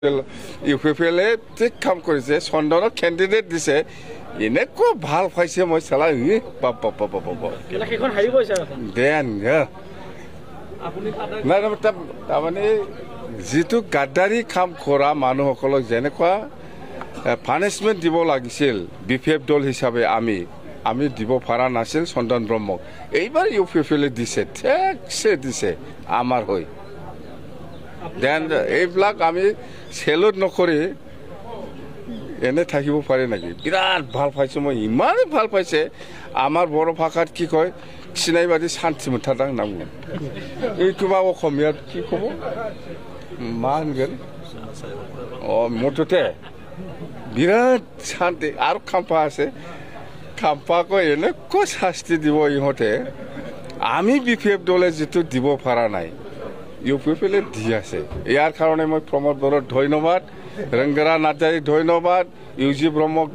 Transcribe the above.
ইউপিপিএলে ঠিক কাম কৰিছে চন্দনক কেণ্ডিডেট দিছে এনেকুৱা ভাল পাইছে মই চালা দেন তাৰমানে যিটো গাদ্দাৰী কাম কৰা মানুহসকলক যেনেকুৱা পানিছমেণ্ট দিব লাগিছিল বিপিএফ দল হিচাপে আমি দিব পৰা নাছিল চন্দন ব্ৰহ্মক এইবাৰ ইউপিপিএলে দিছে ঠিকছে দিছে আমাৰ হৈ দেন এইবিলাক আমি চেলুট নকৰি এনে থাকিব পাৰি নেকি বিৰাট ভাল পাইছোঁ মই ইমানেই ভাল পাইছে আমাৰ বড়ো ভাষাত কি কয় চিনাইবাদী শান্তি মুঠাদাং নাম এইটোবা অসমীয়াত কি ক'ব মা होनगोन মুঠতে বিৰাট শান্তি আৰু খাম্পা আছে খাম্পাকো এনেকুৱা শাস্তি দিব ইহঁতে আমি বিপিএফ দলে যিটো দিব পৰা নাই ইউপিপিএলে দি আছে ইয়াৰ কাৰণে মই প্ৰমোদ বড়োক ধন্যবাদ ৰংগৰা নাৰ্জাৰীক ধন্যবাদ ইউজি ব্ৰহ্মক